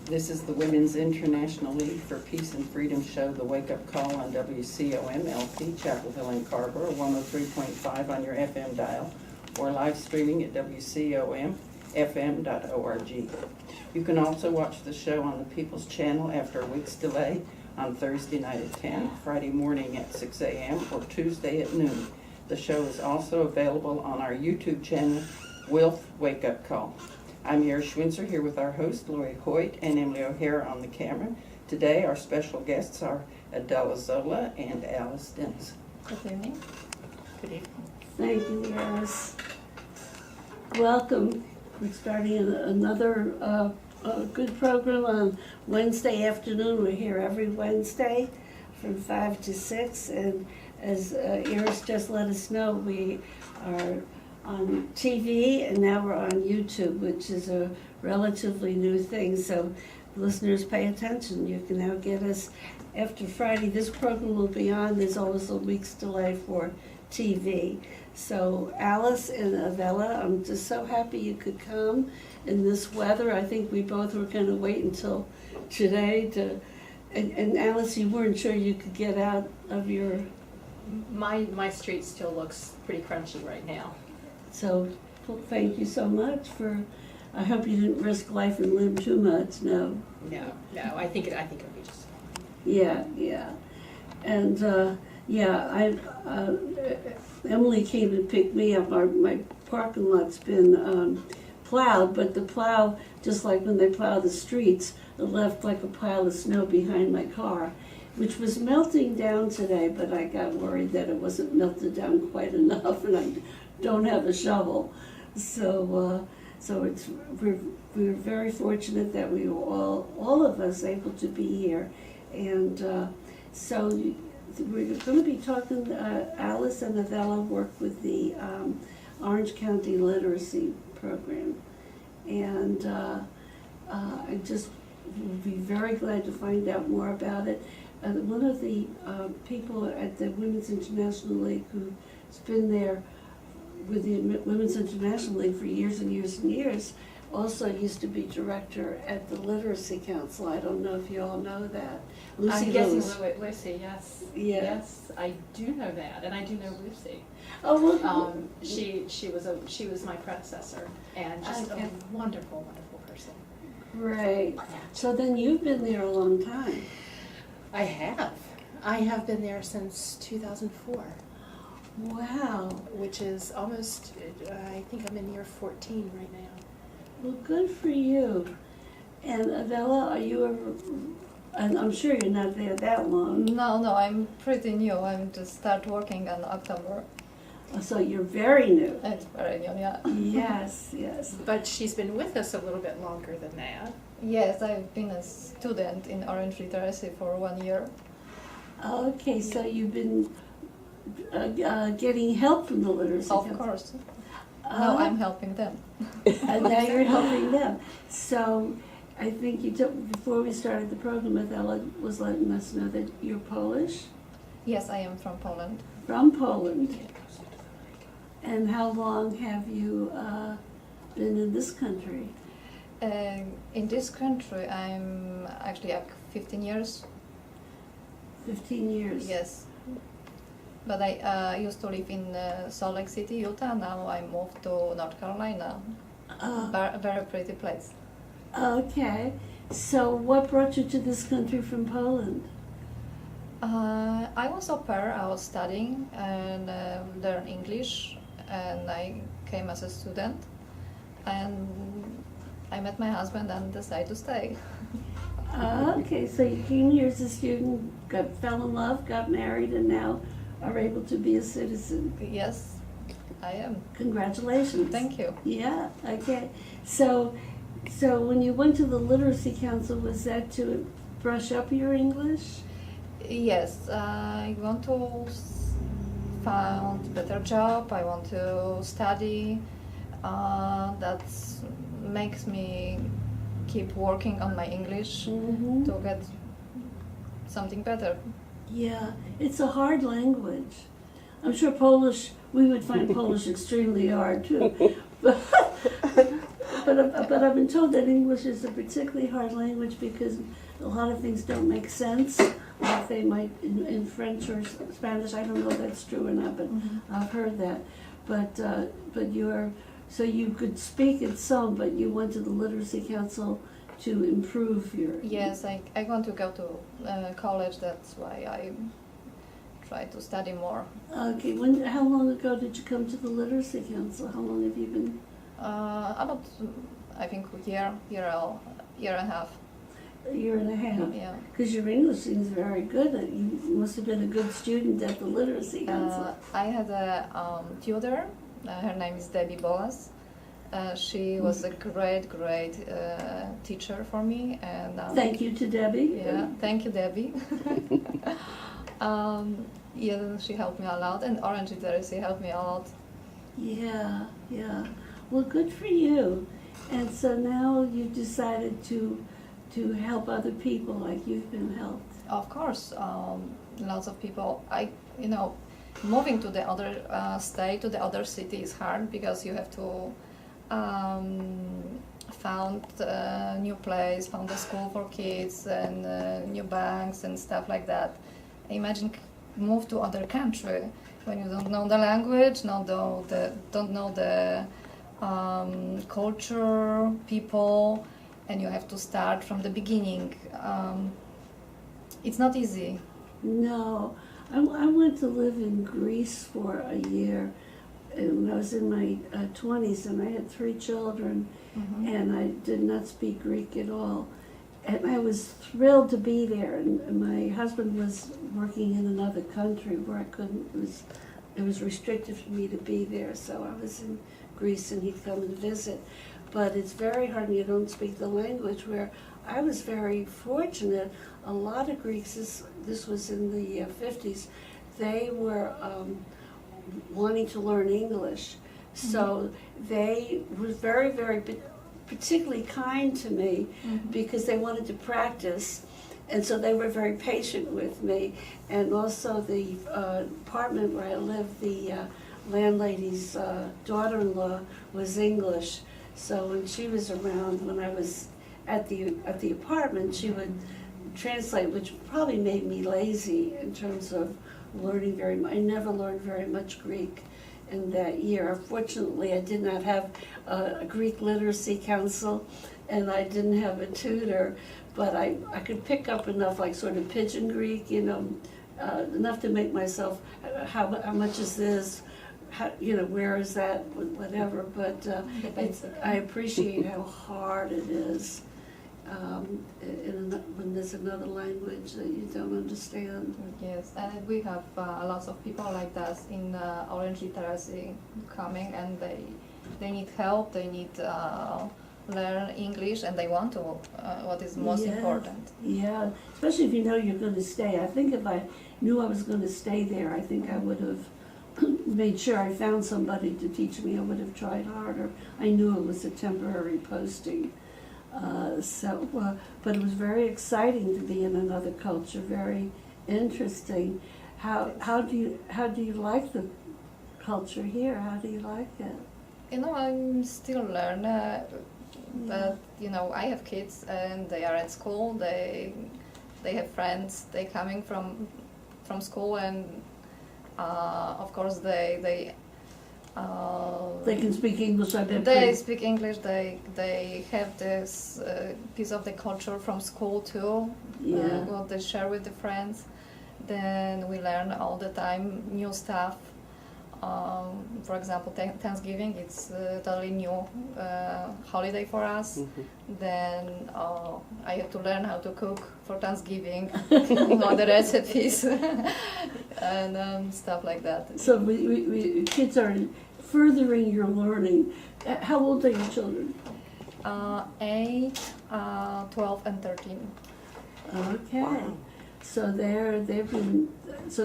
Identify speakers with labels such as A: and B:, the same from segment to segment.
A: This is the Women's International League for Peace and Freedom show, The Wake Up Call on WCOM LP, Chapel Hill and Carver, 103.5 on your FM dial, or live streaming at WCOMFM.org. You can also watch the show on the People's Channel after a week's delay on Thursday night at 10, Friday morning at 6 a.m., or Tuesday at noon. The show is also available on our YouTube channel, Wilf Wake Up Call. I'm Yara Schwinzer here with our host, Lori Hoyt, and Emily O'Hara on the camera. Today, our special guests are Adela Zola and Alice Dennis.
B: Good evening.
A: Good evening.
C: Thank you, Alice. Welcome. We're starting another good program on Wednesday afternoon. We're here every Wednesday from 5 to 6. And as Iris just let us know, we are on TV, and now we're on YouTube, which is a relatively new thing. So listeners, pay attention. You can now get us after Friday. This program will be on. There's always a week's delay for TV. So Alice and Adela, I'm just so happy you could come in this weather. I think we both were going to wait until today to. And Alice, you weren't sure you could get out of your.
B: My street still looks pretty crunchy right now.
C: So, thank you so much for. I hope you didn't risk life and limb too much. No.
B: No, I think it'll be just fine.
C: Yeah, and Emily came and picked me up. My parking lot's been plowed, but the plow, just like when they plow the streets, it left like a pile of snow behind my car, which was melting down today. But I got worried that it wasn't melted down quite enough, and I don't have a shovel, so we're very fortunate that we were all of us able to be here, and so we're going to be talking. Alice and Adela work with the Orange County Literacy Program, and I just would be very glad to find out more about it. One of the people at the Women's International League who's been there with the Women's International League for years and years and years, also used to be director at the Literacy Council. I don't know if you all know that. Lucy
B: I'm guessing
C: Lewis.
B: Lucy, yes.
C: Yeah.
B: Yes, I do know that, and I do know Lucy.
C: Oh, well,
B: She was my predecessor, and just
C: Okay.
B: a wonderful, wonderful person.
C: right. So then you've been there a long time.
B: I have been there since 2004.
C: Wow.
B: Which is almost, I think I'm in year 14 right now.
C: Well, good for you. And Adela, are you ever, and I'm sure you're not there that long,
D: No, I'm pretty new. I'm just start working in October.
C: so you're very new.
D: It's very new, yeah.
C: Yes.
B: But she's been with us a little bit longer than that.
D: Yes, I've been a student in Orange Literacy for 1 year.
C: Okay, so you've been getting help from the Literacy
D: Of
C: Council.
D: course. No, I'm helping them.
C: And now you're helping them. So I think before we started the program, Adela was letting us know that you're Polish,
D: Yes, I am from Poland.
C: from Poland. And how long have you been in this country?
D: In this country, I'm actually like 15 years.
C: 15 years.
D: Yes. But I used to live in Salt Lake City, Utah. Now I moved to North Carolina. Very pretty place.
C: Okay. So what brought you to this country from Poland?
D: I was au pair. I was studying and learn English, and I came as a student. And I met my husband and decided to stay.
C: Okay, so you came here as a student, fell in love, got married, and now are able to be a citizen.
D: Yes, I am.
C: Congratulations.
D: Thank you.
C: Yeah, okay. So when you went to the Literacy Council, was that to brush up your English?
D: Yes, I want to find better job. I want to study. That makes me keep working on my English
C: Mm-hmm.
D: to get something better.
C: Yeah, it's a hard language. I'm sure Polish, we would find Polish extremely hard too. But but I've been told that English is a particularly hard language because a lot of things don't make sense, like they might in French or Spanish. I don't know if that's true or not, but I've heard that. But so you could speak it some, but you went to the Literacy Council to improve your.
D: Yes, I want to go to college. That's why I try to study more.
C: Okay, how long ago did you come to the Literacy Council? How long have you been?
D: About, I think, year and a half.
C: A year and a half.
D: Yeah.
C: Because your English seems very good. You must have been a good student at the Literacy Council.
D: I had a tutor. Her name is Debbie Boas. She was a great teacher for me. And
C: Thank you to Debbie.
D: yeah, thank you, Debbie. Yeah, she helped me a lot, and Orange Literacy helped me a lot.
C: Yeah. Well, good for you. And so now you decided to help other people like you've been helped.
D: Of course, lots of people. Moving to the other state, to the other city is hard because you have to found a new place, found a school for kids, and new banks and stuff like that. Imagine move to other country when you don't know the language, don't know the culture, people, and you have to start from the beginning. It's not easy.
C: No, I went to live in Greece for a year when I was in my 20s, and I had 3 children, and I did not speak Greek at all. And I was thrilled to be there, and my husband was working in another country where I couldn't, it was restricted for me to be there, so I was in Greece and he'd come and visit. But it's very hard when you don't speak the language, where I was very fortunate. A lot of Greeks, this was in the 50s, they were wanting to learn English. So they were very, very particularly kind to me because they wanted to practice, and so they were very patient with me. And also the apartment where I lived, the landlady's daughter-in-law was English, so when she was around, when I was at the apartment, she would translate, which probably made me lazy in terms of learning very much. I never learned very much Greek in that year. Unfortunately, I did not have a Greek Literacy Council, and I didn't have a tutor, but I could pick up enough, like sort of Pidgin Greek, enough to make myself, how much is this, where is that, whatever, but I appreciate how hard it is when there's another language that you don't understand.
D: Yes, and we have lots of people like that in Orange Literacy coming, and they need help, they need learn English, and they want to, what is most important.
C: Yeah, especially if you know you're going to stay. I think if I knew I was going to stay there, I think I would have made sure I found somebody to teach me. I would have tried harder. I knew it was a temporary posting. But it was very exciting to be in another culture, very interesting. How do you like the culture here? How do you like it?
D: I'm still learning, but I have kids and they are at school. They have friends. They coming from school, and of course they
C: can speak English.
D: They speak English. They have this piece of the culture from school too. What they share with the friends. Then we learn all the time new stuff. For example, Thanksgiving, it's a totally new holiday for us. Then I have to learn how to cook for Thanksgiving, all the recipes and stuff like that.
C: So kids are furthering your learning. How old are your children?
D: 8, 12, and 13.
C: Okay.
A: Wow.
C: So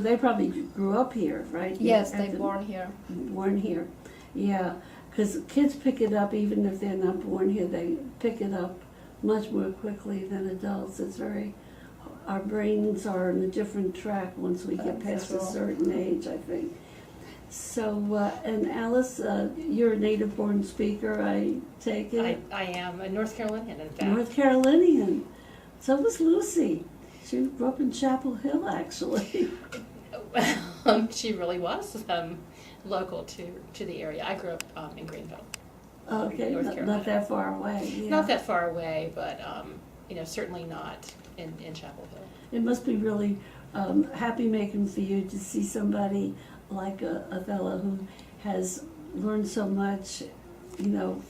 C: they probably grew up here, right?
D: Yes, they born here.
C: Born here, yeah. Because kids pick it up even if they're not born here. They pick it up much more quickly than adults. Our brains are on a different track once we get past a certain age, I think. So, and Alice, you're a native-born speaker, I take it?
E: I am a North Carolinian, in fact.
C: North Carolinian. So was Lucy. She grew up in Chapel Hill, actually.
E: She really was local to the area. I grew up in Greenville.
C: Okay,
E: North
C: not
E: Carolina.
C: that far away. Yeah.
E: Not that far away, but certainly not in Chapel Hill.
C: It must be really happy making for you to see somebody like a fellow who has learned so much,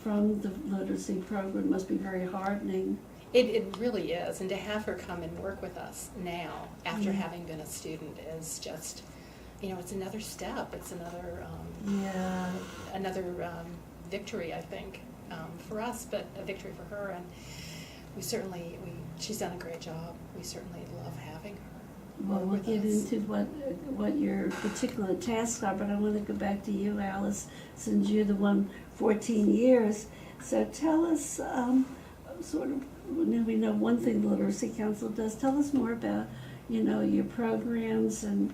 C: from the literacy program. It must be very heartening.
E: It really is, and to have her come and work with us now, after
C: Yeah.
E: having been a student, is just, it's another step. It's another
C: Yeah.
E: victory, I think, for us, but a victory for her. And she's done a great job. We certainly love having her.
C: Well, we'll
E: with
C: get
E: us.
C: into what your particular tasks are, but I want to go back to you, Alice, since you're the one 14 years. So tell us, we know one thing the Literacy Council does. Tell us more about, your programs and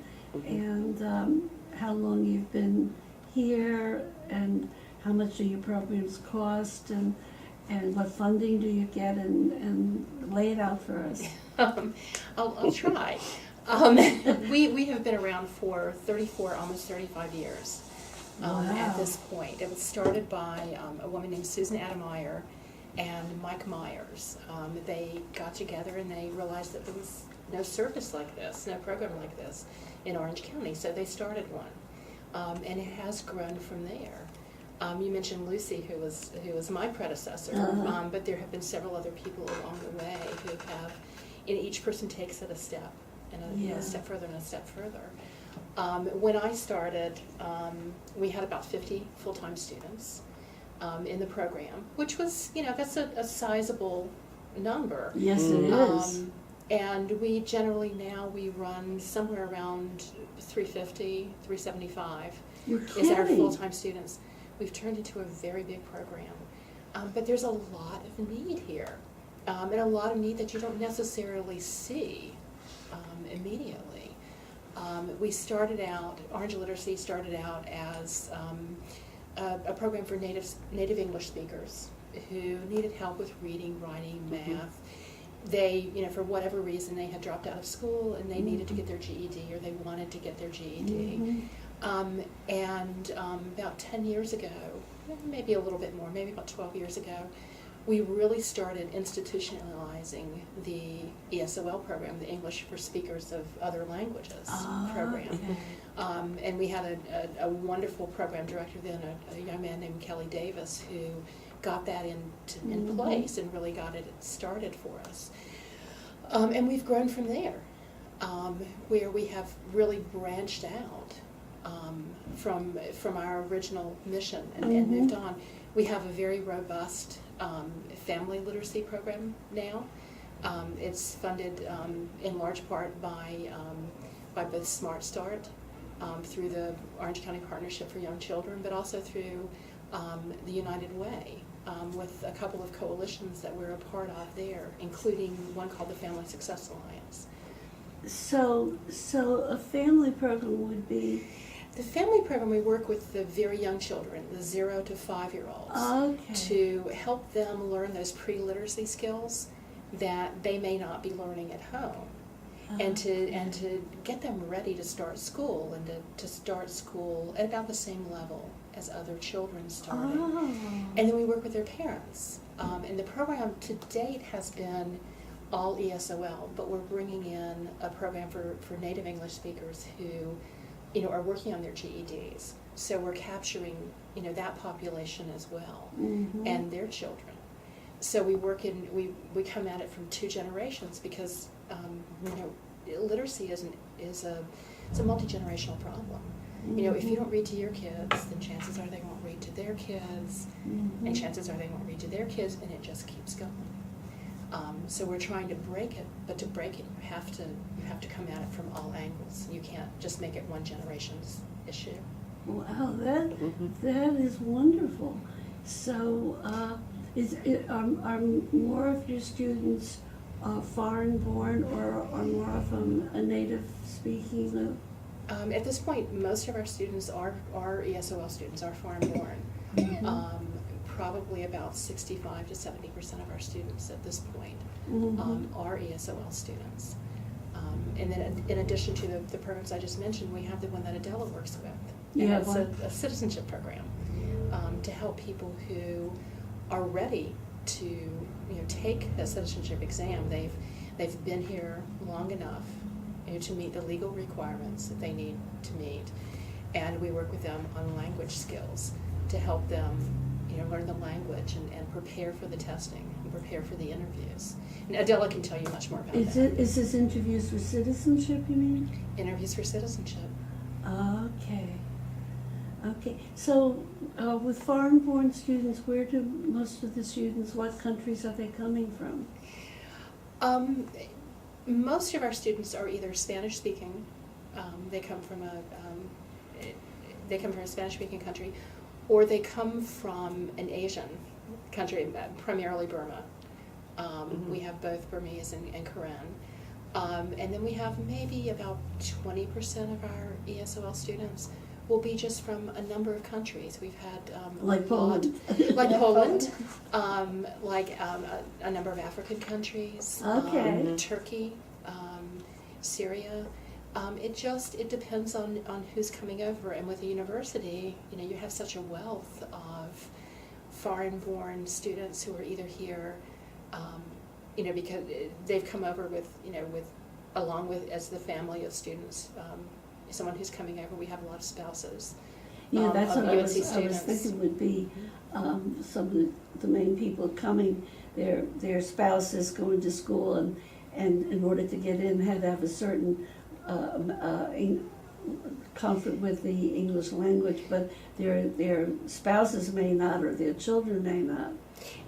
C: how long you've been here and how much do your programs cost and what funding do you get and lay it out for us.
E: I'll try. We have been around for 34, almost 35 years
C: Wow.
E: at this point. It was started by a woman named Susan Ademeyer and Mike Myers. They got together and they realized that there was no service like this, no program like this in Orange County, so they started one. And it has grown from there. You mentioned Lucy, who was my predecessor,
C: Uh-huh.
E: but there have been several other people along the way who have, each person takes it a step, and a step further and a step further. When I started, we had about 50 full-time students in the program, which was, that's a sizable number.
C: Yes, it is.
E: And we generally now, we run somewhere around 350, 375
C: You're
E: is our
C: kidding.
E: full-time students. We've turned into a very big program. But there's a lot of need here, and a lot of need that you don't necessarily see immediately. We started out, Orange Literacy started out as a program for native English speakers who needed help with reading, writing, math. They, for whatever reason, they had dropped out of school and they needed to get their GED, or they wanted to get their GED. About 10 years ago, maybe a little bit more, maybe about 12 years ago, we really started institutionalizing the ESOL program, the English for Speakers of Other Languages program.
C: Okay.
E: And we had a wonderful program director then, a young man named Kelly Davis, who got that in place and really got it started for us. And we've grown from there, where we have really branched out from our original mission and moved on. We have a very robust family literacy program now. It's funded in large part by both Smart Start through the Orange County Partnership for Young Children, but also through the United Way, with a couple of coalitions that we're a part of there, including one called the Family Success Alliance.
C: So a family program would be.
E: The family program, we work with the very young children, the 0 to 5-year-olds,
C: Okay.
E: to help them learn those pre-literacy skills that they may not be learning at home, and to get them ready to start school, and to start school at about the same level as other children starting. And then we work with their parents. And the program to date has been all ESOL, but we're bringing in a program for native English speakers who are working on their GEDs. So we're capturing, that population as well, and their children. So we we come at it from two generations, because, literacy is a multi-generational problem. If you don't read to your kids, then chances are they won't read to their kids, and chances are they won't read to their kids, and it just keeps going. So we're trying to break it, but to break it, you have to come at it from all angles. You can't just make it one generation's issue.
C: Wow, that is wonderful. So, are more of your students foreign born, or are more of them a native speaking?
E: At this point, most of our students are ESOL students, are foreign-born. Probably about 65 to 70% of our students at this point are ESOL students. And then in addition to the programs I just mentioned, we have the one that Adela works with. And
C: Yeah,
E: it's
C: what?
E: a citizenship program to help people who are ready to take a citizenship exam. They've been here long enough to meet the legal requirements that they need to meet. And we work with them on language skills to help them learn the language and prepare for the testing and prepare for the interviews. And Adela can tell you much more about that.
C: Is this interviews for citizenship, you mean?
E: Interviews for citizenship.
C: Okay. Okay. So, with foreign-born students, where do most of the students, what countries are they coming from?
E: Most of our students are either Spanish-speaking. They come from a Spanish-speaking country, or they come from an Asian country, primarily Burma. We have both Burmese and Korean. And then we have maybe about 20% of our ESOL students will be just from a number of countries. We've had
C: Like Poland.
E: like Poland, like a number of African countries,
C: Okay.
E: Turkey, Syria. It depends on who's coming over, and with the university, you have such a wealth of foreign-born students who are either here, because they've come over along with as the family of students. Someone who's coming over, we have a lot of spouses.
C: Yeah, that's
E: of
C: what I
E: UNC
C: was
E: students.
C: thinking would be some of the main people coming, their spouses going to school, and in order to get in, had to have a certain comfort with the English language, but their spouses may not, or their children may not.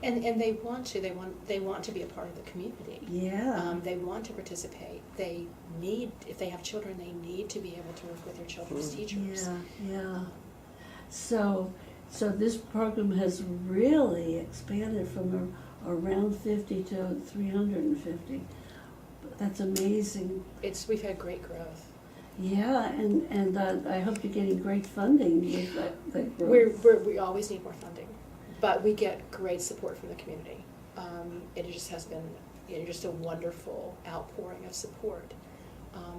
E: And they want to be a part of the community.
C: Yeah.
E: They want to participate. If they have children, they need to be able to work with their children's teachers.
C: Yeah. So this program has really expanded from around 50 to 350. That's amazing.
E: We've had great growth.
C: Yeah, and I hope you're getting great funding with that growth.
E: We always need more funding, but we get great support from the community. It just has been just a wonderful outpouring of support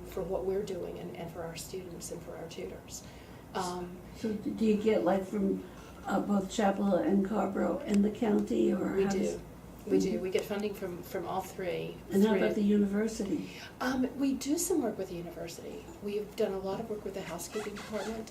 E: for what we're doing and for our students and for our tutors.
C: So do you get from both Chapel and Carborough and the county, or
E: We
C: how
E: do.
C: does-
E: We do. We get funding from all three.
C: And how about the university?
E: We do some work with the university. We've done a lot of work with the housekeeping department.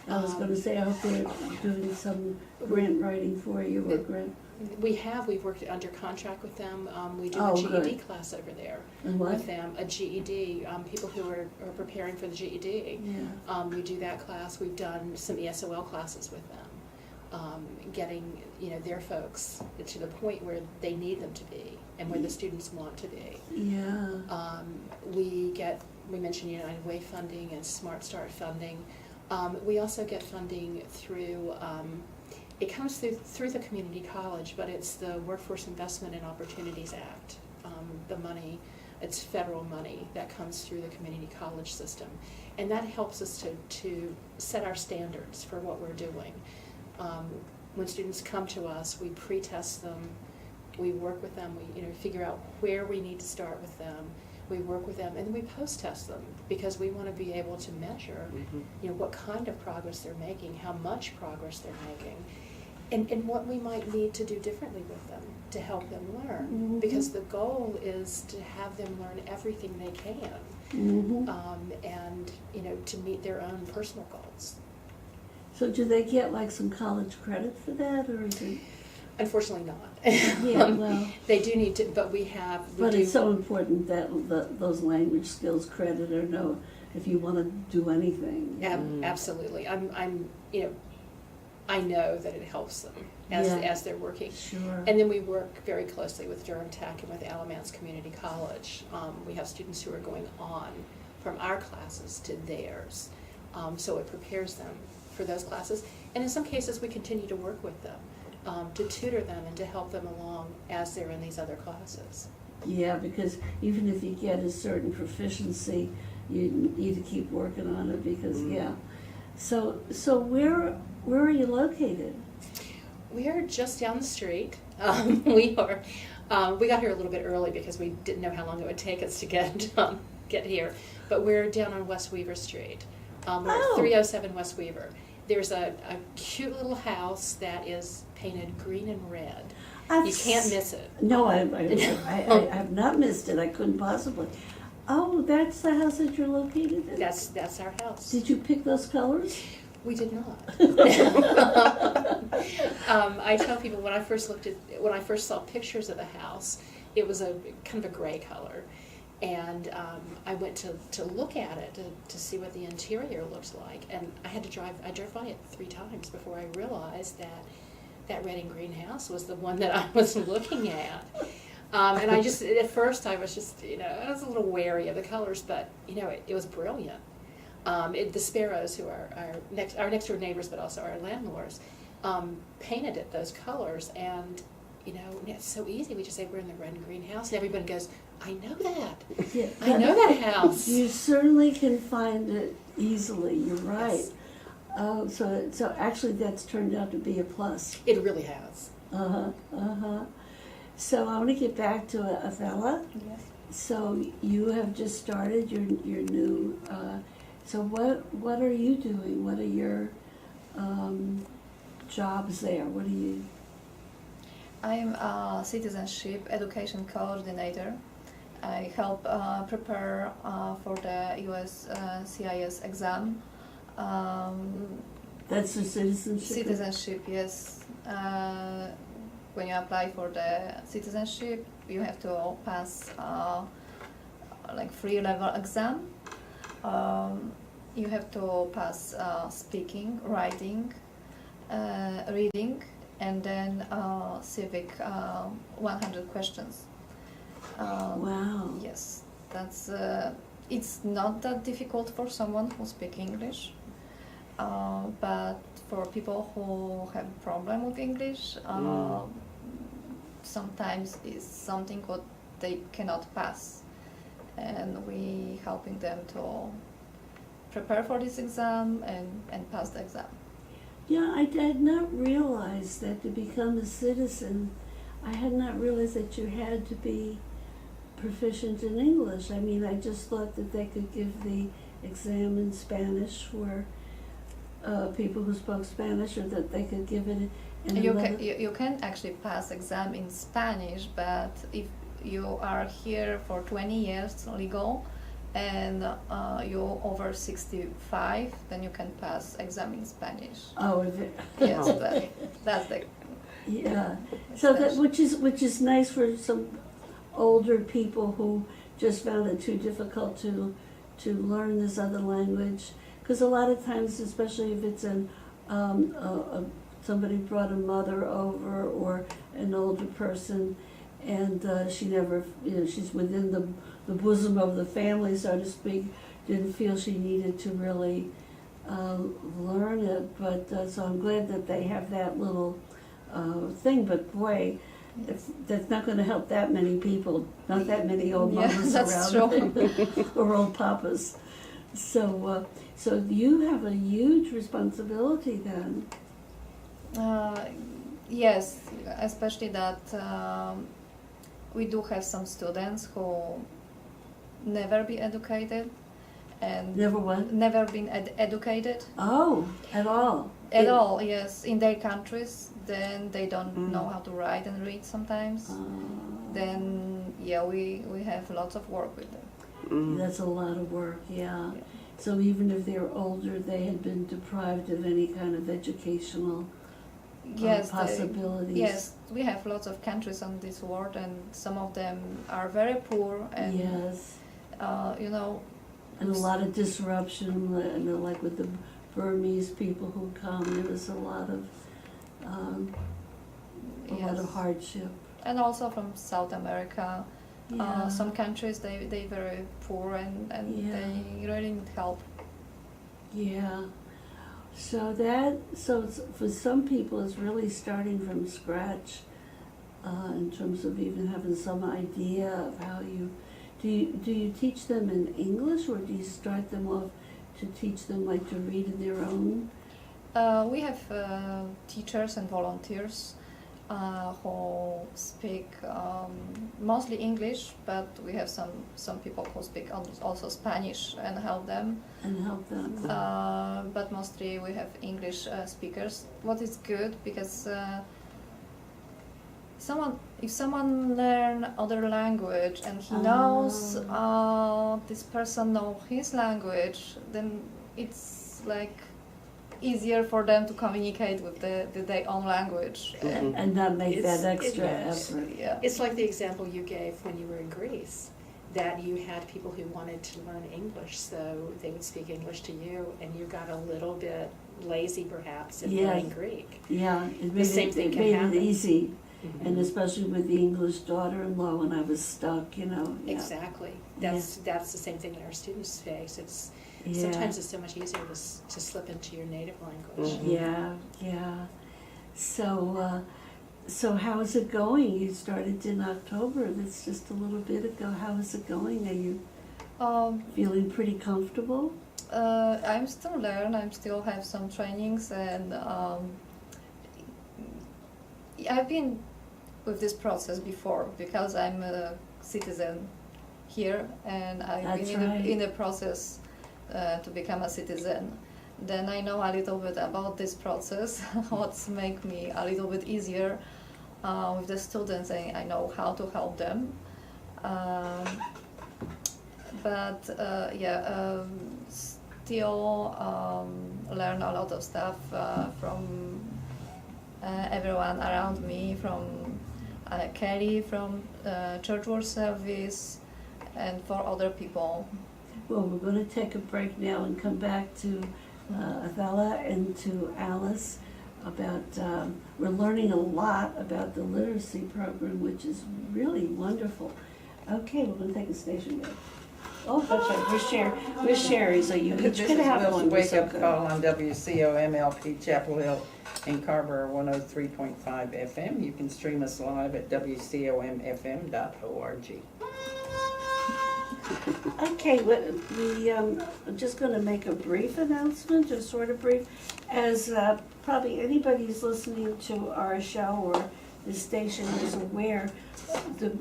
C: I was going to say, I hope they're doing some grant writing for you, or grant.
E: We've worked under contract with them. We do
C: Oh,
E: a GED
C: good.
E: class over there
C: And what?
E: with them, a GED, people who are preparing for the GED.
C: Yeah.
E: We do that class. We've done some ESOL classes with them, getting their folks to the point where they need them to be and where the students want to be.
C: Yeah.
E: We mentioned United Way funding and Smart Start funding. We also get funding through, it comes through the community college, but it's the Workforce Investment and Opportunities Act. The money, it's federal money that comes through the community college system. And that helps us to set our standards for what we're doing. When students come to us, we pre-test them, we work with them, we figure out where we need to start with them. We work with them, and then we post-test them, because we want to be able to measure, what kind of progress they're making, how much progress they're making, and what we might need to do differently with them to help them learn.
C: Mhm.
E: Because the goal is to have them learn everything they can,
C: Mm-hmm.
E: and to meet their own personal goals.
C: So do they get some college credit for that, or is it?
E: Unfortunately not.
C: Yeah, well,
E: They do need to, but we
C: but
E: do.
C: it's so important that those language skills credit or no, if you want to do anything.
E: Absolutely. I know that it helps them as they're working.
C: Sure.
E: And then we work very closely with Durham Tech and with Alamance Community College. We have students who are going on from our classes to theirs. So it prepares them for those classes. And in some cases, we continue to work with them, to tutor them and to help them along as they're in these other classes.
C: Yeah, because even if you get a certain proficiency, you need to keep working on it because yeah. So where are you located?
E: We are just down the street. We got here a little bit early because we didn't know how long it would take us to get here. But we're down on West Weaver Street. We're at 307 West Weaver. There's a cute little house that is painted green and red. You can't miss it.
C: No, I have not missed it. I couldn't possibly. Oh, that's the house that you're located in?
E: That's our house.
C: Did you pick those colors?
E: We did not. I tell people when I first saw pictures of the house, it was a kind of a gray color, and I went to look at it to see what the interior looked like, and I drove by it 3 times before I realized that red and green house was the one that I was looking at. And at first I was just, I was a little wary of the colors, but it was brilliant. The Sparrows, who are our next door neighbors, but also our landlords, painted it those colors, and it's so easy. We just say we're in the red and green house, and everybody goes, "I know that.
C: Yeah,
E: I know that house."
C: You certainly can find it easily. You're right.
E: Yes.
C: Oh, so actually, that's turned out to be a plus.
E: It really has.
C: So I want to get back to Athela.
D: Yes.
C: So you have just started your new. So what are you doing? What are your jobs there? What are you?
D: I'm a citizenship education coordinator. I help prepare for the US CIS exam.
C: That's the citizenship.
D: Citizenship, yes. When you apply for the citizenship, you have to pass like 3-level exam. You have to pass speaking, writing, reading, and then civic 100 questions.
C: Wow.
D: Yes, that's. It's not that difficult for someone who speaks English, but for people who have problem with English, sometimes it's something what they cannot pass, and we helping them to prepare for this exam and pass the exam.
C: Yeah, I had not realized that to become a citizen, I had not realized that you had to be proficient in English. I mean, I just thought that they could give the exam in Spanish for people who spoke Spanish, or that they could give it in another.
D: You can actually pass exam in Spanish, but if you are here for 20 years legal and you're over 65, then you can pass exam in Spanish.
C: Oh, is it?
D: Yes, that's the
C: Yeah. So that which is nice for some older people who just found it too difficult to learn this other language, because a lot of times, especially if it's somebody brought a mother over or an older person, and she never, she's within the bosom of the family, so to speak, didn't feel she needed to really learn it. But so I'm glad that they have that little thing. But boy, that's not going to help that many people, not that many old mamas around or old papas. So you have a huge responsibility then.
D: Yes, especially that we do have some students who never be educated and
C: Never what?
D: never been educated
C: Oh, at all.
D: at all. Yes, in their countries, then they don't know how to write and read sometimes. Then we have lots of work with them.
C: That's a lot of work, yeah. So even if they're older, they had been deprived of any kind of educational possibilities.
D: Yes, we have lots of countries on this world, and some of them are very poor, and
C: Yes. And a lot of disruption, like with the Burmese people who come, there was a lot of hardship.
D: and also from South America.
C: Yeah.
D: Some countries they very poor and they really need help.
C: Yeah. So for some people, it's really starting from scratch in terms of even having some idea of how you. do you teach them in English, or do you start them off to teach them like to read in their own?
D: We have teachers and volunteers who speak mostly English, but we have some people who speak also Spanish and help them.
C: And help them?
D: But mostly we have English speakers. What is good because if someone learn other language and he knows this person know his language, then it's like easier for them to communicate with their own language.
C: And not make
E: It's-
C: that extra
E: it's-
C: effort.
D: Yeah.
E: It's like the example you gave when you were in Greece, that you had people who wanted to learn English, so they would speak English to you, and you got a little bit lazy perhaps in
C: Yeah.
E: learning Greek.
C: Yeah, it made,
E: same thing
C: it,
E: can
C: made
E: happen.
C: it easy,
E: Mhm.
C: and especially with the English daughter-in-law when I was stuck, you know. Yeah.
E: Exactly. That's the same thing that our students face. It's
C: Yeah.
E: sometimes it's so much easier to slip into your native language.
A: Mhm.
C: Yeah, yeah. So how is it going? You started in October. That's just a little bit ago. How is it going? Are you feeling pretty comfortable?
D: I'm still learn. I still have some trainings, and I've been with this process before because I'm a citizen here, and I've
C: That's
D: been
C: right.
D: in the process to become a citizen. Then I know a little bit about this process, what's make me a little bit easier with the students, and I know how to help them. Still learn a lot of stuff from everyone around me, from Kelly, from Church World Service, and for other people.
C: Well, we're going to take a break now and come back to Athela and to Alice about, we're learning a lot about the literacy program, which is really wonderful. Okay, we're going to take a station break. Oh, that's right, we're Sherry, so you
A: This
C: each
A: is
C: could have
A: Bill's
C: one.
A: Wake
C: so
A: Up
C: good.
A: Call on WCOMLP Chapel Hill in Carver 103.5 FM. You can stream us live at WCOMFM.org.
C: Okay, I'm just going to make a brief announcement, just sort of brief. As probably anybody who's listening to our show or the station is aware, the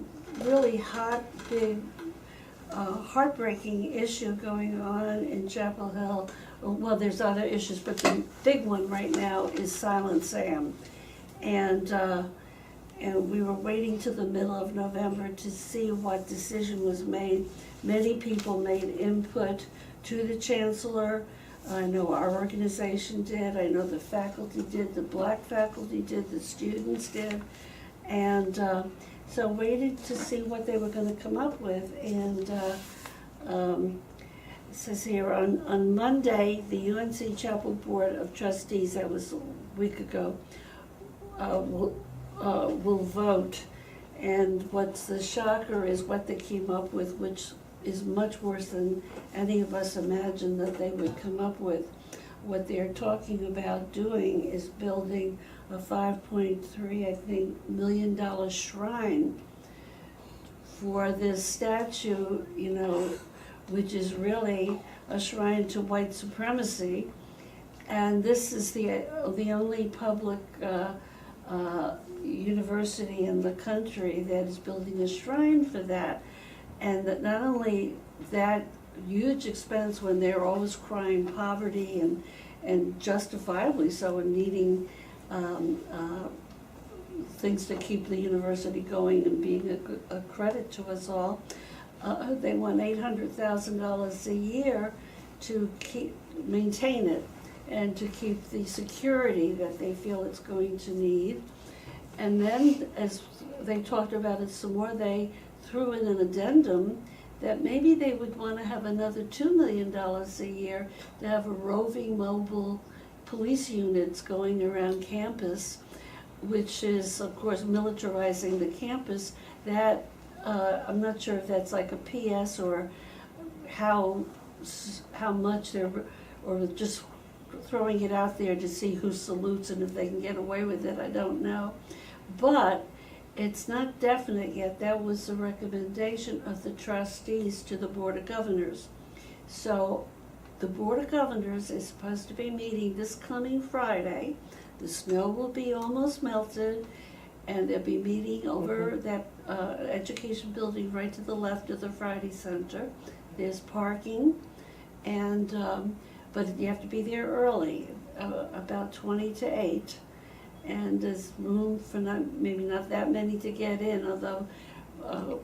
C: really hot, big, heartbreaking issue going on in Chapel Hill. Well, there's other issues, but the big one right now is Silent Sam. And we were waiting till the middle of November to see what decision was made. Many people made input to the chancellor. I know our organization did, I know the faculty did, the black faculty did, the students did. And so waited to see what they were gonna come up with. And it says here, on Monday, the UNC Chapel Board of Trustees, that was a week ago, will vote. And what's the shocker is what they came up with, which is much worse than any of us imagined that they would come up with. What they're talking about doing is building a $5.3, I think, million shrine for this statue, you know, which is really a shrine to white supremacy. And this is the only public university in the country that is building a shrine for that. And that not only that huge expense when they're always crying poverty and justifiably so, and needing things to keep the university going and being a credit to us all. They want $800,000 a year to maintain it and to keep the security that they feel it's going to need. And then, as they talked about it some more, they threw in an addendum that maybe they would want to have another $2 million a year to have a roving mobile police units going around campus, which is, of course, militarizing the campus. That, I'm not sure if that's like a PS or how much they're, or just throwing it out there to see who salutes and if they can get away with it, I don't know. But It's not definite yet. That was the recommendation of the trustees to the Board of Governors. So the Board of Governors is supposed to be meeting this coming Friday. The snow will be almost melted, and they'll be meeting over that education building right to the left of the Friday Center. There's parking, and but you have to be there early, about 20 to 8. And there's room for maybe not that many to get in, although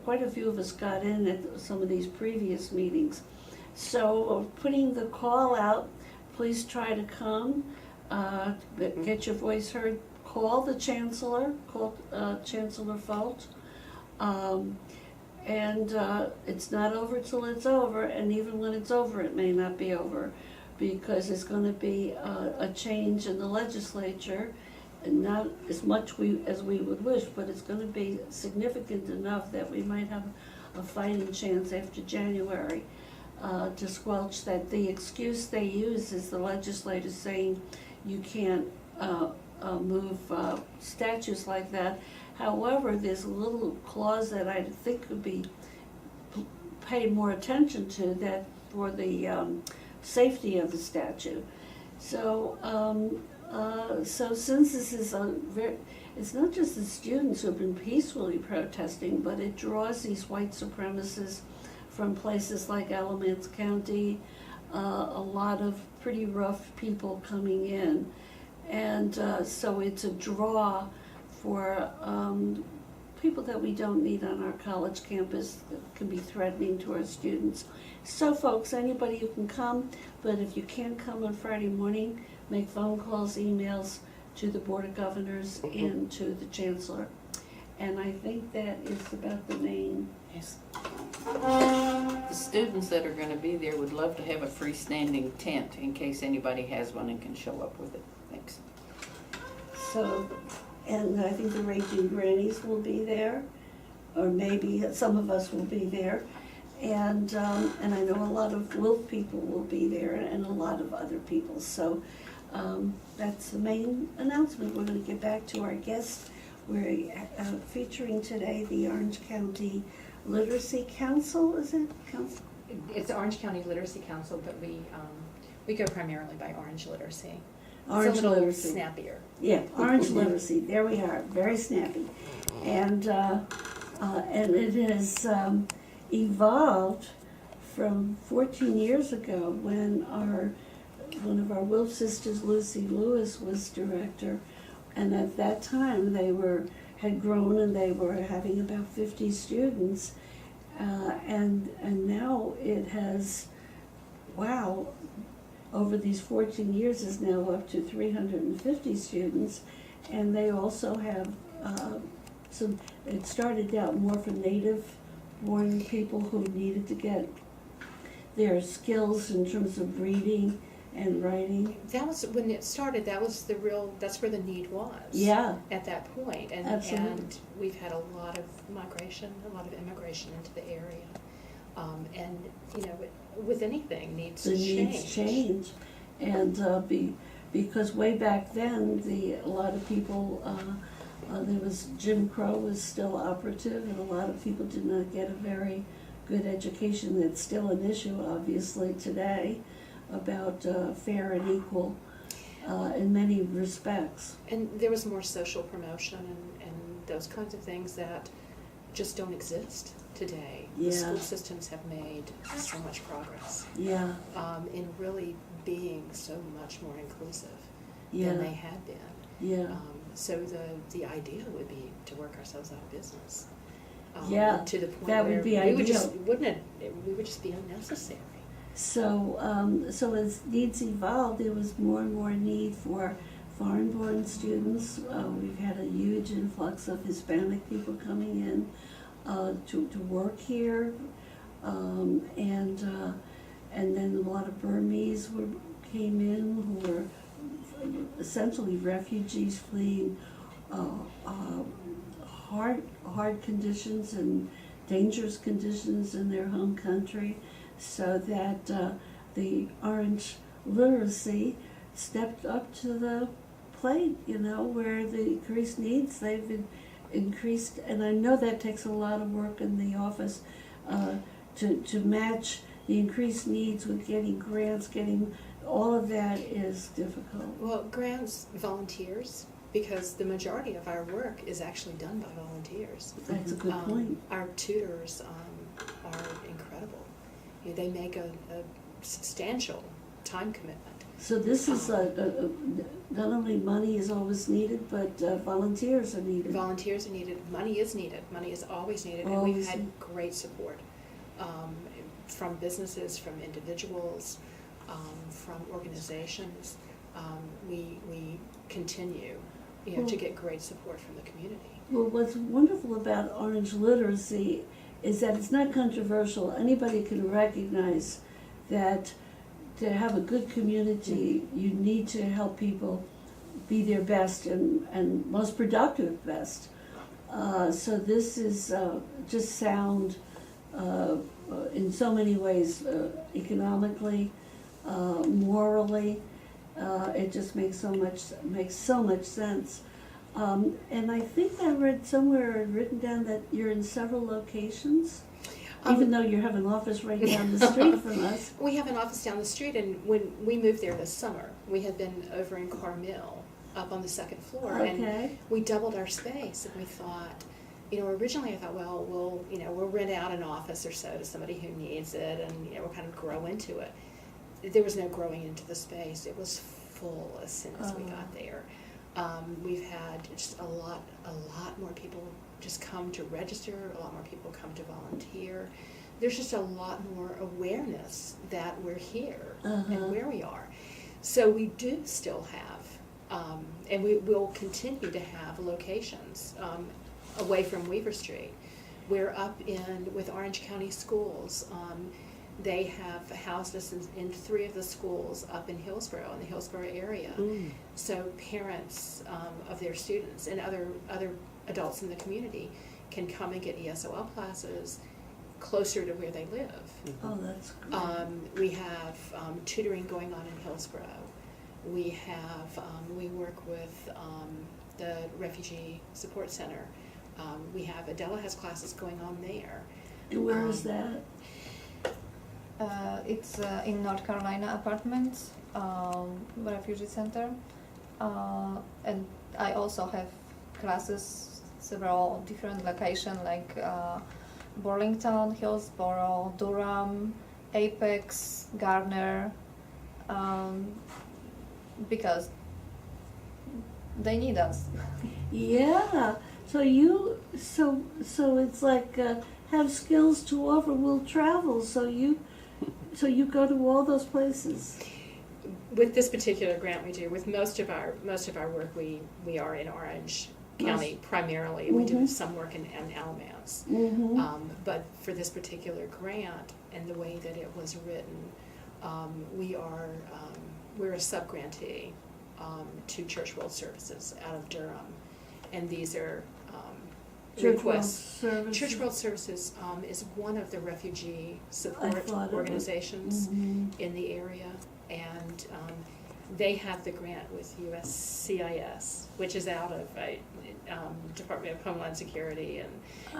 C: quite a few of us got in at some of these previous meetings. So putting the call out, please try to come, get your voice heard. Call the Chancellor, call Chancellor Folt. And it's not over till it's over, and even when it's over, it may not be over, because there's going to be a change in the legislature. And not as much as we would wish, but it's going to be significant enough that we might have a fighting chance after January to squelch that. The excuse they use is the legislators saying you can't move statutes like that. However, there's a little clause that I think could be paid more attention to, that for the safety of the statute. So. So since this is it's not just the students who have been peacefully protesting, but it draws these white supremacists from places like Alamance County, a lot of pretty rough people coming in. And so it's a draw for people that we don't need on our college campus that can be threatening to our students. So folks, anybody who can come, but if you can't come on Friday morning, make phone calls, emails to the Board of Governors and to the Chancellor. And I think that is about the main.
A: Yes. The students that are going to be there would love to have a freestanding tent in case anybody has one and can show up with it. Thanks.
C: So, and I think the Raging Grannies will be there, or maybe some of us will be there. And I know a lot of Wilf people will be there, and a lot of other people. So that's the main announcement. We're going to get back to our guests. We're featuring today the Orange County Literacy Council, is it? Council?
E: It's the Orange County Literacy Council, but we go primarily by Orange Literacy.
C: Orange
E: it's a little
C: Literacy.
E: Snappier.
C: Yeah, Orange Literacy. There we are. Very snappy. And it has evolved from 14 years ago when one of our Wilf sisters, Lucy Lewis, was director, and at that time they had grown and they were having about 50 students, and now it has, wow, over these 14 years is now up to 350 students, and they also have it started out more for native-born people who needed to get their skills in terms of reading and writing.
E: That was when it started. That's where the need was.
C: Yeah.
E: At that point,
C: Absolutely.
E: And we've had a lot of migration, a lot of immigration into the area, and with anything needs to change.
C: Needs change, and because way back then a lot of people there was Jim Crow was still operative, and a lot of people did not get a very good education. That's still an issue, obviously, today, about fair and equal in many respects.
E: And there was more social promotion and those kinds of things that just don't exist today.
C: Yeah.
E: The school systems have made so much progress
C: Yeah,
E: in really being so much more inclusive
C: yeah,
E: than they had been.
C: yeah.
E: So the idea would be to work ourselves out of business.
C: Yeah,
E: to the point
C: that would
E: where
C: be
E: we
C: ideal.
E: would just we would just be unnecessary.
C: So, so as needs evolved, there was more and more need for foreign-born students. We've had a huge influx of Hispanic people coming in to work here, and then a lot of Burmese came in who were essentially refugees fleeing hard conditions and dangerous conditions in their home country, so that the Orange Literacy stepped up to the plate, where the increased needs, they've been increased, and I know that takes a lot of work in the office to match the increased needs with getting grants, getting all of that is difficult.
E: Well, grants volunteers, because the majority of our work is actually done by volunteers.
C: That's a good point.
E: Our tutors are incredible. You know, they make a substantial time commitment.
C: So this is not only money is always needed, but volunteers are needed.
E: Volunteers are needed. Money is needed. Money is always needed, and
C: Always
E: we've had
C: needed.
E: great support from businesses, from individuals, from organizations. We continue, to get great support from the community.
C: Well, what's wonderful about Orange Literacy is that it's not controversial. Anybody can recognize that to have a good community, you need to help people be their best and most productive best. So this is just sound in so many ways, economically, morally. It just makes so much sense. And I think I read somewhere written down that you're in several locations, even though you have an office right down the street from us.
E: We have an office down the street, and when we moved there this summer, we had been over in Carmel, up on the second floor,
C: Okay.
E: and we doubled our space, and we thought, originally I thought, well, we'll rent out an office or so to somebody who needs it, and, we'll kind of grow into it. There was no growing into the space. It was full as soon as we got there. We've had just a lot more people just come to register, a lot more people come to volunteer. There's just a lot more awareness that we're here and where we are. So we do still have, and we will continue to have locations away from Weaver Street. We're up with Orange County Schools. They have housed us in 3 of the schools up in Hillsborough, in the Hillsborough area. So parents of their students and other adults in the community can come and get ESOL classes closer to where they live.
C: Oh, that's great.
E: We have tutoring going on in Hillsborough. We have, we work with the Refugee Support Center. Adela has classes going on there.
C: And where is that?
D: It's in North Carolina Apartments, refugee center, and I also have classes several different locations like Burlington, Hillsborough, Durham, Apex, Garner, because they need us.
C: Yeah. So it's like have skills to offer. Will travel. So you go to all those places.
E: With this particular grant, we do. With most of our work, we are in Orange County primarily. We do some work in Alamance, but for this particular grant and the way that it was written, we're a sub-grantee to Church World Services out of Durham, and these are requests. Church World Services is one of the refugee support organizations in the area, and they have the grant with USCIS, which is out of Department of Homeland Security, and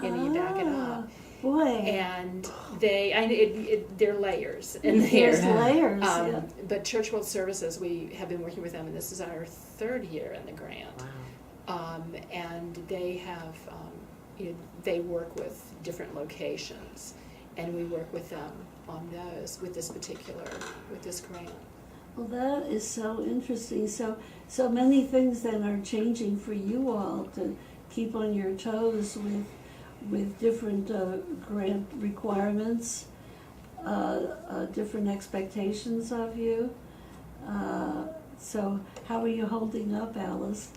E: you back it up.
C: Boy.
E: And there are layers in there.
C: There's layers, yeah.
E: But Church World Services, we have been working with them, and this is our 3rd year in the grant.
A: Wow.
E: And they have, they work with different locations, and we work with them on those with this grant.
C: Well, that is so interesting. So many things then are changing for you all to keep on your toes with different grant requirements, different expectations of you. So how are you holding up, Alice?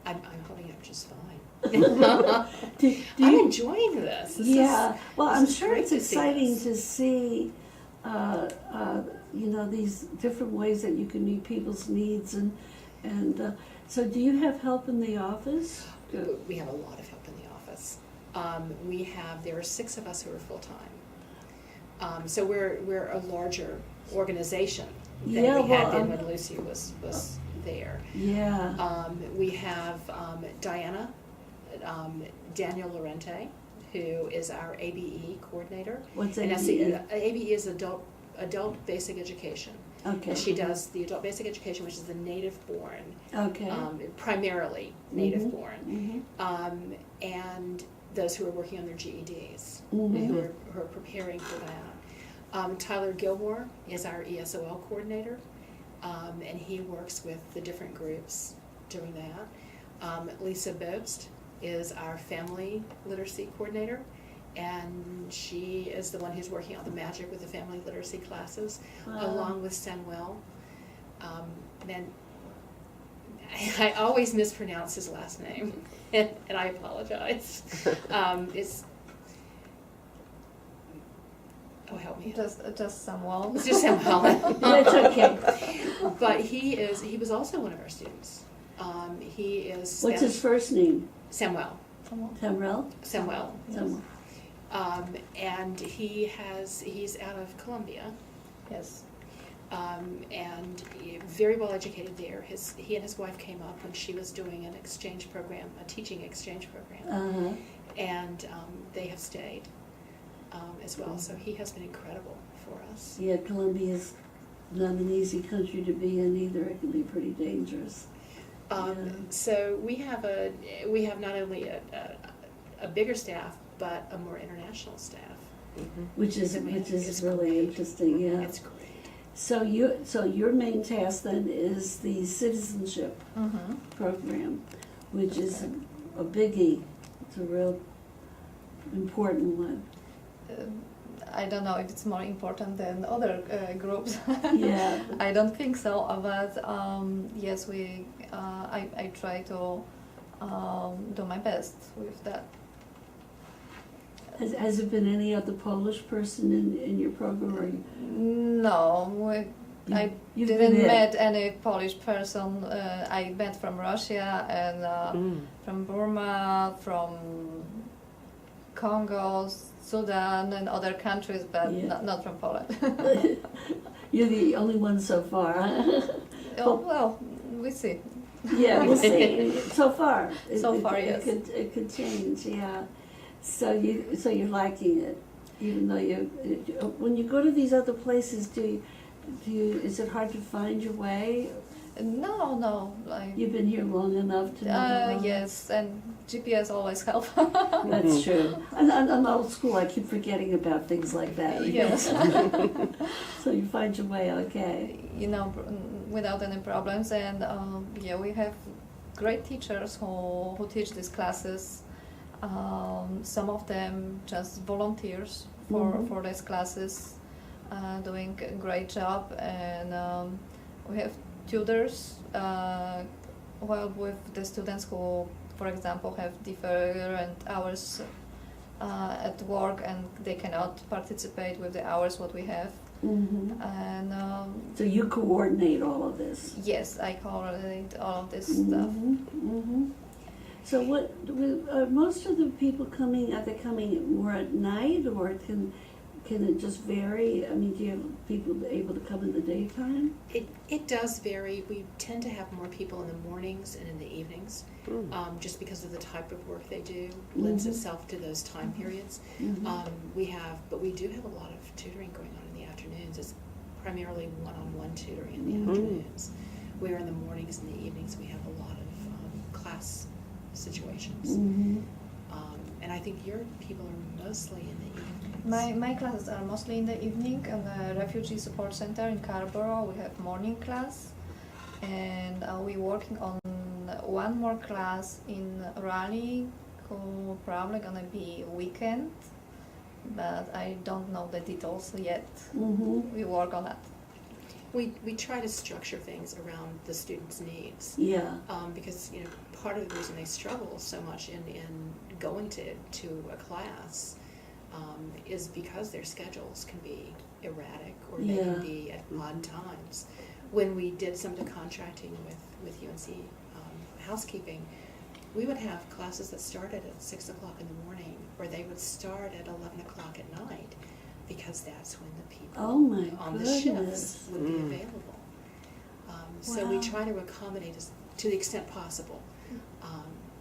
E: I'm holding up just fine.
C: Do
E: I'm
C: you-
E: enjoying this.
C: Well, I'm sure
E: great
C: it's
E: to see
C: exciting
E: this.
C: to see, these different ways that you can meet people's needs and so do you have help in the office?
E: We have a lot of help in the office. There are 6 of us who are full-time. So we're a larger organization than we had been when Lucy was there.
C: Yeah.
E: We have Diana, Daniel Lorente, who is our ABE coordinator.
C: What's
E: And
C: ABE?
E: ABE is Adult Basic Education.
C: Okay.
E: And she does the Adult Basic Education, which is the native-born,
C: Okay.
E: primarily native-born,
C: Mhm.
E: and those who are working on their GEDs,
C: Mhm.
E: who are preparing for that. Tyler Gilmore is our ESOL coordinator, and he works with the different groups doing that. Lisa Bobst is our family literacy coordinator, and she is the one who's working on the magic with the family literacy classes,
C: Wow.
E: along with Samuel. And I always mispronounce his last name, and I apologize. It's, oh, help me.
D: Just Samuel.
E: It's just Samuel.
C: That's okay.
E: But he was also one of our students. He is
C: What's his first name?
E: Samuel.
C: Tamrell?
E: Samuel.
C: Samuel.
E: And he's out of Columbia,
D: Yes.
E: and very well educated there. He and his wife came up when she was doing an exchange program, a teaching exchange program,
C: Uh-huh.
E: and they have stayed as well. So he has been incredible for us.
C: Yeah, Columbia's not an easy country to be in either. It can be pretty dangerous. Yeah.
E: So we have not only a bigger staff, but a more international staff.
C: Which is
E: It's
C: really
E: great.
C: interesting, yeah.
E: It's great.
C: So your main task then is the citizenship
D: Mm-hmm.
C: program, which is a biggie. It's a real important one.
D: I don't know if it's more important than other groups.
C: Yeah.
D: I don't think so, but yes, I try to do my best with that.
C: Has there been any other Polish person in your program? Or
D: No, I
C: you've
D: didn't
C: been it?
D: met any Polish person. I met from Russia and from Burma, from Congo, Sudan, and other countries, but
C: Yeah.
D: not from Poland.
C: You're the only one so far.
D: Oh, well, we see.
C: Yeah, we'll see. So far.
D: So far, yes.
C: It could change, yeah. So you're liking it, even though when you go to these other places, is it hard to find your way?
D: No,
C: You've been here long enough to know.
D: yes, and GPS always help.
C: That's true. I'm old school. I keep forgetting about things like that.
D: Yes.
C: So you find your way, okay.
D: Without any problems, and we have great teachers who teach these classes. Some of them just volunteers for these classes, doing a great job, and we have tutors who help with the students who, for example, have different hours at work and they cannot participate with the hours what we have.
C: Mm-hmm.
D: And
C: So you coordinate all of this.
D: yes, I coordinate all of this stuff.
C: Mm-hmm. So what? Are most of the people coming? Are they coming more at night, or can it just vary? I mean, do you have people able to come in the daytime?
E: It does vary. We tend to have more people in the mornings and in the evenings, just because of the type of work they do lends itself to those time periods.
C: Mm-hmm.
E: We do have a lot of tutoring going on in the afternoons. It's primarily one-on-one tutoring in the afternoons. Where in the mornings and the evenings we have a lot of class situations.
C: Mm-hmm.
E: And I think your people are mostly in the evenings.
D: My classes are mostly in the evening in the Refugee Support Center in Carrboro. We have morning class, and we're working on one more class in Raleigh, who probably gonna be weekend, but I don't know the details yet.
C: Mm-hmm.
D: We work on that.
E: We try to structure things around the students' needs.
C: Yeah.
E: Because part of the reason they struggle so much in going to a class is because their schedules can be erratic or they
C: Yeah.
E: can be at odd times. When we did some of the contracting with UNC housekeeping, we would have classes that started at 6 o'clock in the morning, or they would start at 11 o'clock at night, because that's when the people
C: Oh my
E: on the
C: goodness.
E: shifts would be available. So we
C: Wow.
E: try to accommodate as to the extent possible.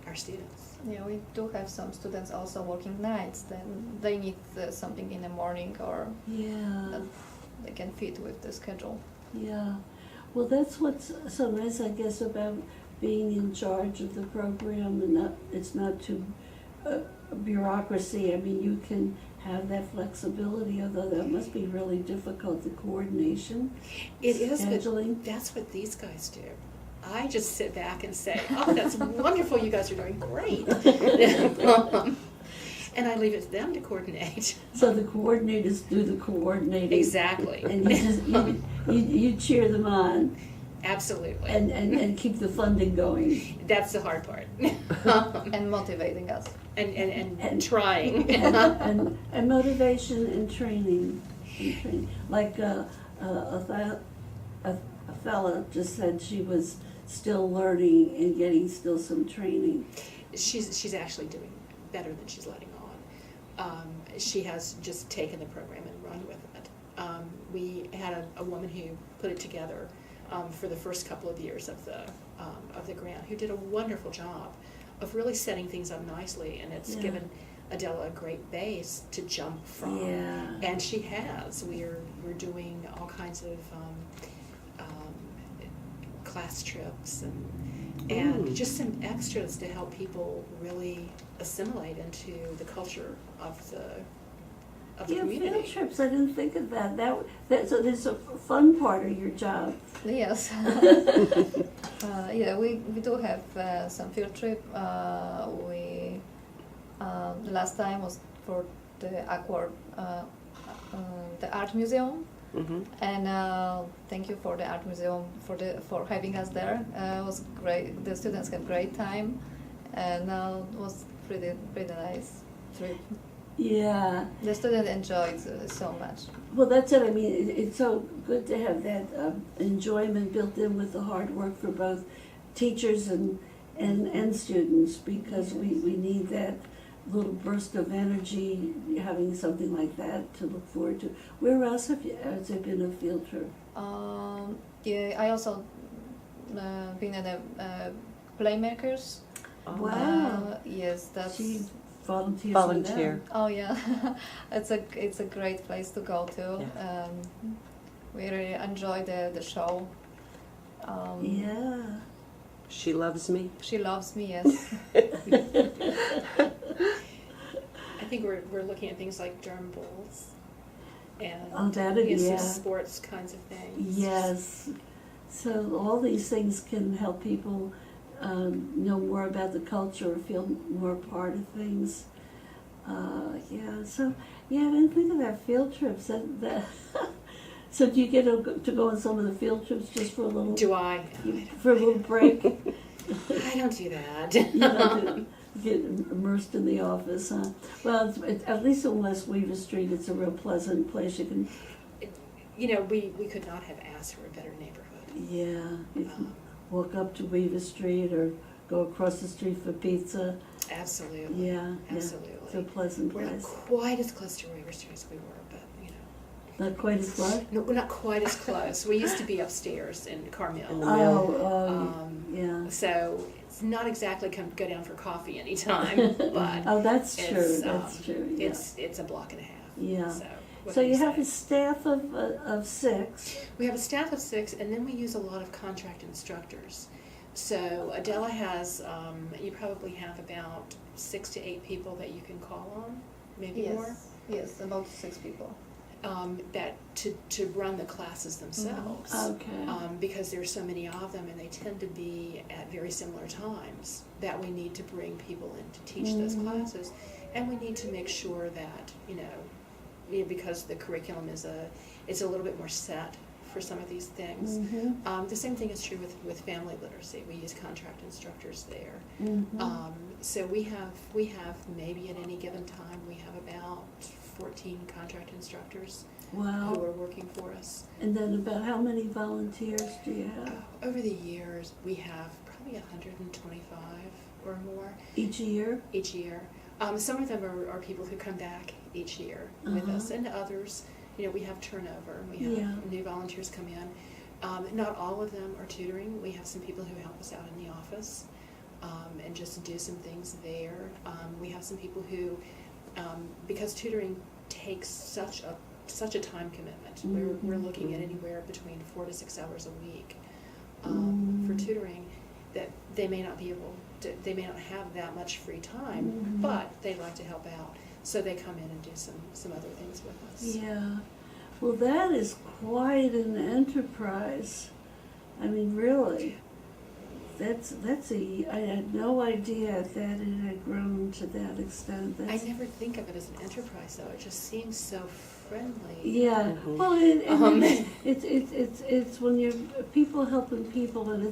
E: our students.
D: Yeah, we do have some students also working nights. Then they need something in the morning, or
C: Yeah.
D: they can fit with the schedule.
C: Yeah, well, that's what's so nice, I guess, about being in charge of the program, and it's not too bureaucracy. I mean, you can have that flexibility, although that must be really difficult, the coordination,
E: It is, but
C: scheduling.
E: that's what these guys do. I just sit back and say, oh, that's wonderful, you guys are doing great. And I leave it to them to coordinate.
C: So the coordinators do the coordinating.
E: Exactly.
C: And you just, you cheer them on
E: Absolutely.
C: and keep the funding going.
E: That's the hard part.
D: And motivating us.
E: and trying.
C: and motivation and training. Like a fella just said she was still learning and getting still some training.
E: She's actually doing better than she's letting on. She has just taken the program and run with it. We had a woman who put it together for the first couple of years of the grant, who did a wonderful job of really setting things up nicely, and it's
C: Yeah.
E: given Adela a great base to jump from.
C: Yeah.
E: And she has. We're doing all kinds of class trips and just some extras to help people really assimilate into the culture of the community.
C: Field trips, I didn't think of that. So there's a fun part of your job.
D: Yes. Yeah, we do have some field trip. The last time was for the the art museum.
F: Mm-hmm.
D: And thank you for the art museum for having us there. It was great. The students had great time, and it was pretty nice trip.
C: Yeah.
D: The students enjoyed so much.
C: Well, that's it. I mean, it's so good to have that enjoyment built in with the hard work for both teachers and students, because we need that little burst of energy, having something like that to look forward to. Where else has there been a field trip?
D: Yeah, I also been in the Playmakers.
C: Wow.
D: Yes, that's.
C: She volunteers.
F: Volunteer.
D: Oh yeah, it's a great place to go to.
F: Yeah.
D: We really enjoy the show.
C: Yeah.
F: She loves me.
D: She loves me. Yes.
E: I think we're looking at things like Durham Bulls and
C: That'd be,
E: some
C: yeah.
E: sports kinds of things.
C: Yes. So all these things can help people know more about the culture or feel more part of things. Yeah. So yeah, I didn't think of that field trips. That So do you get to go on some of the field trips just for a little?
E: Do I?
C: For a little break?
E: I don't do that.
C: You don't get immersed in the office, huh? Well, at least on West Weaver Street, it's a real pleasant place. You can.
E: We could not have asked for a better neighborhood.
C: Yeah, you can walk up to Weaver Street or go across the street for pizza.
E: Absolutely.
C: Yeah,
E: Absolutely.
C: It's a pleasant
E: We're not
C: place.
E: quite as close to Weaver Street as we were, but
C: Not quite as what?
E: no, we're not quite as close. We used to be upstairs in Carmel.
F: In the
C: Yeah.
E: So it's not exactly go down for coffee anytime, but
C: Oh, that's true.
E: it's,
C: That's true. Yeah.
E: it's a block and a half.
C: Yeah.
E: So, what
C: So
E: can
C: you have
E: say?
C: a staff of 6.
E: We have a staff of 6, and then we use a lot of contract instructors. So Adela has, you probably have about 6 to 8 people that you can call on, maybe more,
D: Yes, about 6 people.
E: that to run the classes themselves.
C: Okay.
E: Because there's so many of them, and they tend to be at very similar times that we need to bring people in to teach those classes, and we need to make sure that because the curriculum it's a little bit more set for some of these things.
C: Mm-hmm.
E: The same thing is true with family literacy. We use contract instructors there.
C: Mm-hmm.
E: So we have maybe at any given time we have about 14 contract instructors who
C: Wow.
E: are working for us.
C: And then about how many volunteers do you have
E: Over the years, we have probably 125 or more
C: each year?
E: each year. Some of them are people who come back each year with us, and others, we have turnover. We have
C: Yeah.
E: new volunteers come in. Not all of them are tutoring. We have some people who help us out in the office. and just do some things there. We have some people who, because tutoring takes such a time commitment, we're looking at anywhere between 4 to 6 hours a week for tutoring, that they may not be able to, they may not have that much free time, but they'd like to help out. So they come in and do some other things with us.
C: Yeah. Well, that is quite an enterprise. I mean, really. I had no idea that it had grown to that extent.
E: I never think of it as an enterprise, though. It just seems so friendly.
C: Yeah. Well, it's when you're people helping people, and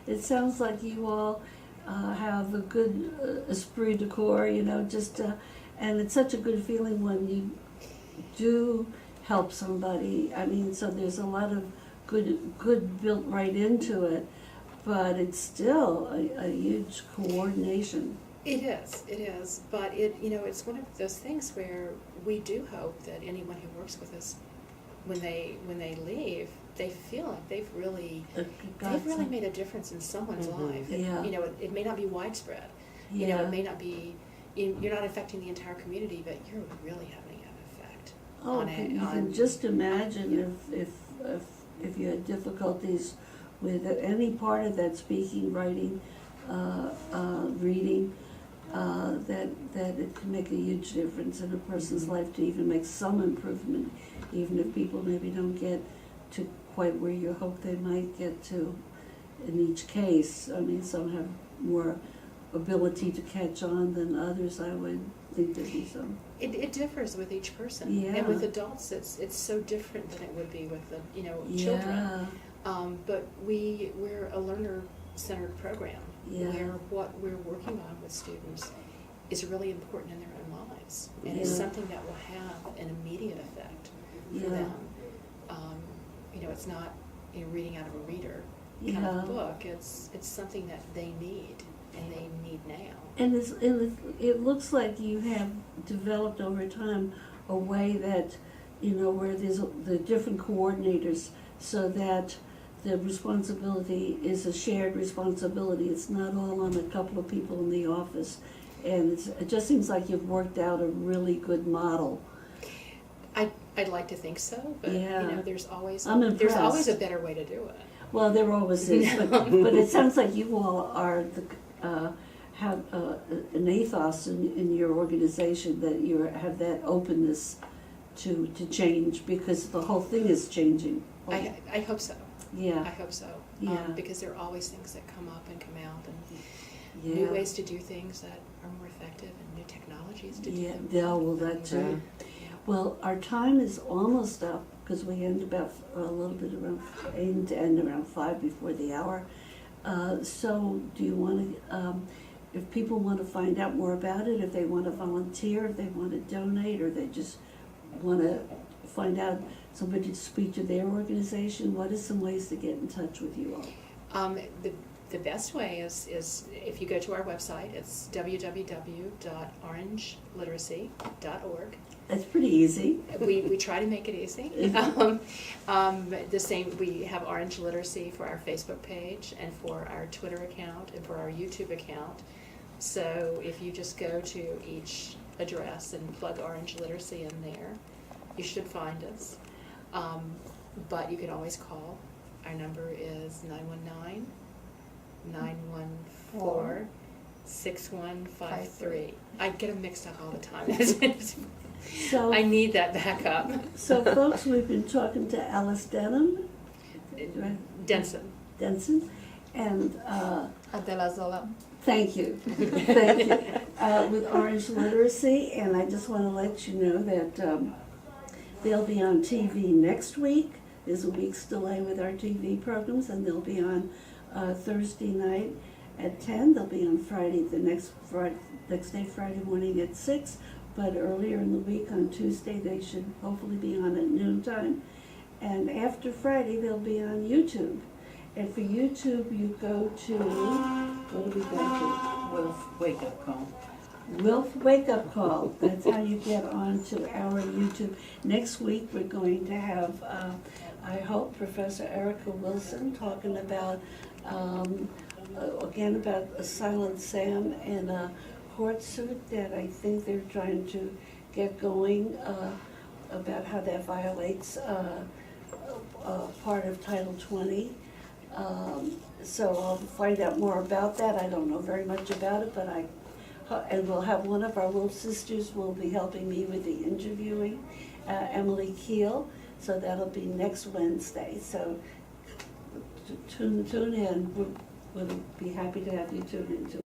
C: it sounds like you all have a good esprit de corps, and it's such a good feeling when you do help somebody. I mean, so there's a lot of good built right into it. But it's still a huge coordination.
E: It is, but it's one of those things where we do hope that anyone who works with us, when they leave, they feel like they've really made a difference in someone's life.
C: Yeah.
E: It may not be widespread.
C: Yeah.
E: It may not be. You're not affecting the entire community, but you're really having an effect.
C: Oh, you can just imagine if you had difficulties with any part of that speaking, writing, reading, that it can make a huge difference in a person's life to even make some improvement, even if people maybe don't get to quite where you hope they might get to in each case. I mean, some have more ability to catch on than others. I would think there'd be some.
E: It differs with each person.
C: Yeah.
E: And with adults, it's so different than it would be with the children.
C: Yeah.
E: But we're a learner-centered program where what we're working on with students is really important in their own lives, and it's something that will have an immediate effect for them. It's not reading out of a reader kind of book. It's something that they need, and they need now.
C: And it looks like you have developed over time a way that, where there's the different coordinators, so that the responsibility is a shared responsibility. It's not all on a couple of people in the office. And it just seems like you've worked out a really good model.
E: I'd like to think so, but there's always
C: I'm
E: there's
C: impressed.
E: always a better way to do it.
C: Well, there always is, but it sounds like you all are have an ethos in your organization that you have that openness to change, because the whole thing is changing.
E: I hope so.
C: Yeah.
E: I hope so.
C: Yeah.
E: Because there are always things that come up and come out, and
C: Yeah.
E: new ways to do things that are more effective, and new technologies to do them.
C: Yeah, well, that too. Well, our time is almost up, because we end about aim to end around 5 before the hour. So do you want to, if people want to find out more about it, if they want to volunteer, if they want to donate, or they just want to find out somebody to speak to their organization, what are some ways to get in touch with you all?
E: The best way is if you go to our website, it's www.orangeliteracy.org.
C: That's pretty easy.
E: We try to make it easy. The same, we have Orange Literacy for our Facebook page, and for our Twitter account, and for our YouTube account. So if you just go to each address and plug Orange Literacy in there, you should find us. But you can always call. Our number is 919-914-6153. I get them mixed up all the time.
C: So,
E: I need that backup.
C: so folks, we've been talking to Alice Denson, and
D: Adela Zola.
C: thank you, with Orange Literacy, and I just want to let you know that they'll be on TV next week. There's a week's delay with our TV programs, and they'll be on Thursday night at 10. They'll be on Friday, next day, Friday morning at 6. But earlier in the week, on Tuesday, they should hopefully be on at noontime. And after Friday, they'll be on YouTube. And for YouTube, you go to, what do we go to?
A: Wolf Wake Up Call.
C: Wilf Wake Up Call. That's how you get onto our YouTube. Next week, we're going to have, I hope, Professor Erica Wilson talking about again about a Silent Sam and a court suit that I think they're trying to get going, about how that violates part of Title 20. So I'll find out more about that. I don't know very much about it, but and we'll have one of our little sisters will be helping me with the interviewing, Emily Keel. So that'll be next Wednesday. So tune in. We'll be happy to have you tune into